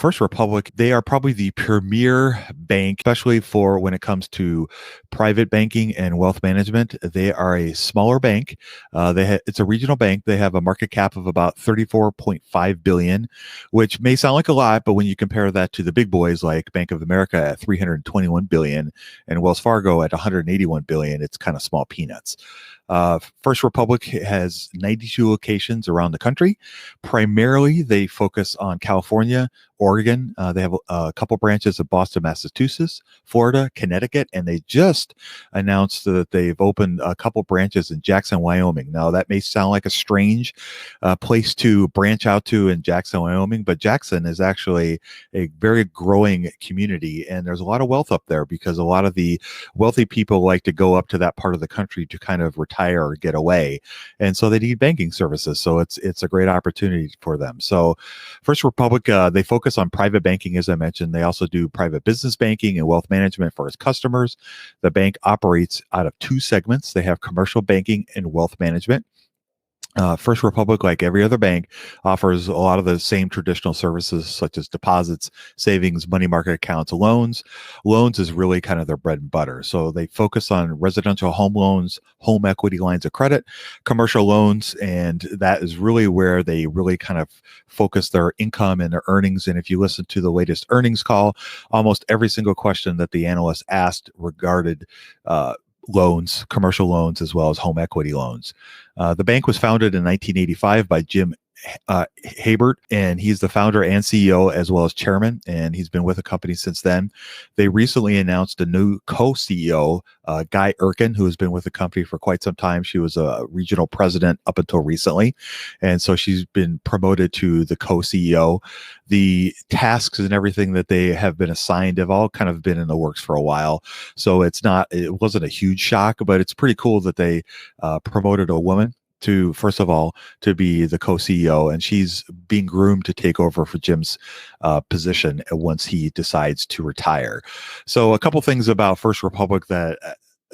First Republic, they are probably the premier bank, especially for when it comes to private banking and wealth management. They are a smaller bank. It's a regional bank. They have a market cap of about 34.5 billion, which may sound like a lot, but when you compare that to the big boys like Bank of America at 321 billion and Wells Fargo at 181 billion, it's kind of small peanuts. First Republic has 92 locations around the country. Primarily, they focus on California, Oregon. They have a couple branches in Boston, Massachusetts, Florida, Connecticut, and they just announced that they've opened a couple branches in Jackson, Wyoming. Now, that may sound like a strange place to branch out to in Jackson, Wyoming, but Jackson is actually a very growing community, and there's a lot of wealth up there because a lot of the wealthy people like to go up to that part of the country to kind of retire or get away, and so they need banking services. So it's a great opportunity for them. So First Republic, they focus on private banking, as I mentioned. They also do private business banking and wealth management for its customers. The bank operates out of two segments. They have commercial banking and wealth management. First Republic, like every other bank, offers a lot of the same traditional services such as deposits, savings, money market accounts, loans. Loans is really kind of their bread and butter. So they focus on residential home loans, home equity lines of credit, commercial loans, and that is really where they really kind of focus their income and their earnings. And if you listen to the latest earnings call, almost every single question that the analyst asked regarded loans, commercial loans, as well as home equity loans. The bank was founded in 1985 by Jim Habert, and he's the founder and CEO as well as chairman, and he's been with the company since then. They recently announced a new co-CEO, Guy Erkin, who has been with the company for quite some time. She was a regional president up until recently, and so she's been promoted to the co-CEO. The tasks and everything that they have been assigned have all kind of been in the works for a while, so it wasn't a huge shock, but it's pretty cool that they promoted a woman to, first of all, to be the co-CEO, and she's being groomed to take over for Jim's position once he decides to retire. So a couple things about First Republic that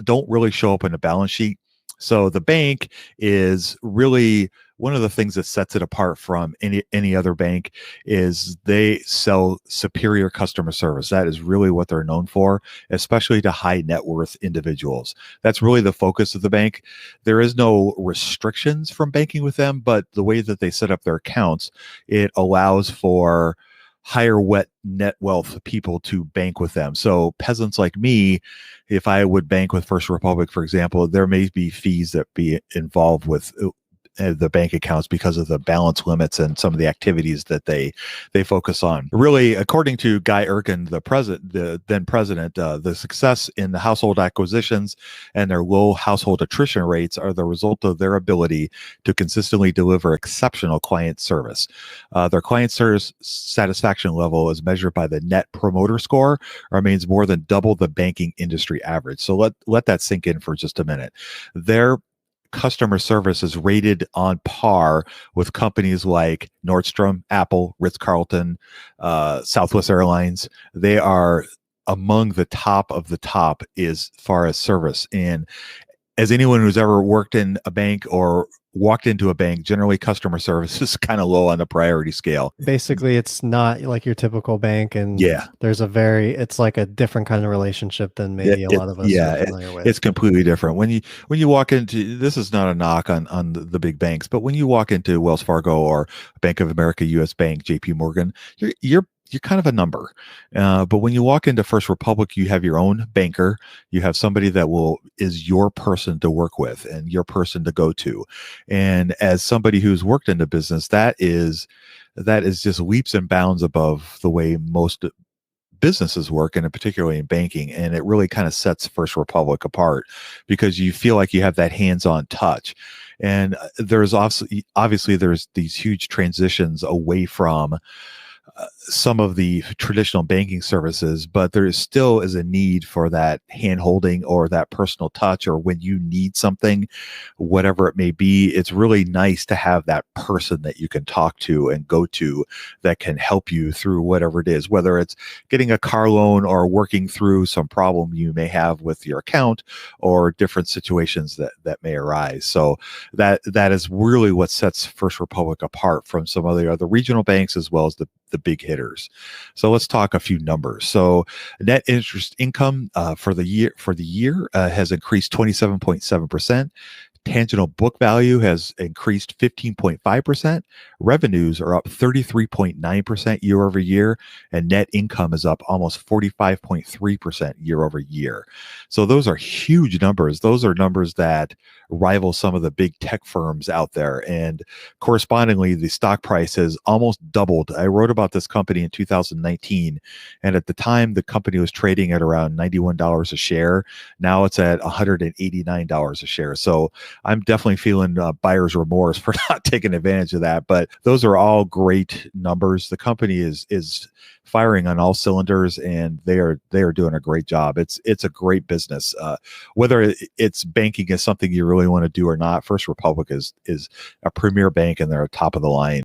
don't really show up in the balance sheet. So the bank is really one of the things that sets it apart from any other bank is they sell superior customer service. That is really what they're known for, especially to high net worth individuals. That's really the focus of the bank. There is no restrictions from banking with them, but the way that they set up their accounts, it allows for higher net wealth people to bank with them. So peasants like me, if I would bank with First Republic, for example, there may be fees that be involved with the bank accounts because of the balance limits and some of the activities that they focus on. Really, according to Guy Erkin, the then president, the success in the household acquisitions and their low household attrition rates are the result of their ability to consistently deliver exceptional client service. Their client service satisfaction level is measured by the Net Promoter Score, remains more than double the banking industry average. So let that sink in for just a minute. Their customer service is rated on par with companies like Nordstrom, Apple, Ritz-Carlton, Southwest Airlines. They are among the top of the top as far as service. And as anyone who's ever worked in a bank or walked into a bank, generally customer service is kind of low on the priority scale. Basically, it's not like your typical bank, and it's like a different kind of relationship than maybe a lot of us are familiar with. It's completely different. When you walk into, this is not a knock on the big banks, but when you walk into Wells Fargo or Bank of America, US Bank, JP Morgan, you're kind of a number. But when you walk into First Republic, you have your own banker. You have somebody that is your person to work with and your person to go to. And as somebody who's worked in the business, that is just leaps and bounds above the way most businesses work, and particularly in banking. And it really kind of sets First Republic apart because you feel like you have that hands-on touch. And there's obviously there's these huge transitions away from some of the traditional banking services, but there still is a need for that hand-holding or that personal touch, or when you need something, whatever it may be, it's really nice to have that person that you can talk to and go to that can help you through whatever it is, whether it's getting a car loan or working through some problem you may have with your account or different situations that may arise. So that is really what sets First Republic apart from some of the other regional banks as well as the big hitters. hitters. So let's talk a few numbers. So net interest income for the year has increased 27.7%. Tangible book value has increased 15.5%. Revenues are up 33.9% year over year. And net income is up almost 45.3% year over year. So those are huge numbers. Those are numbers that rival some of the big tech firms out there. And correspondingly, the stock price has almost doubled. I wrote about this company in 2019. And at the time, the company was trading at around $91 a share. Now it's at $189 a share. So I'm definitely feeling buyer's remorse for not taking advantage of that. But those are all great numbers. The company is firing on all cylinders, and they are doing a great job. It's a great business. Whether it's banking is something you really want to do or not, First Republic is a premier bank, and they're top of the line.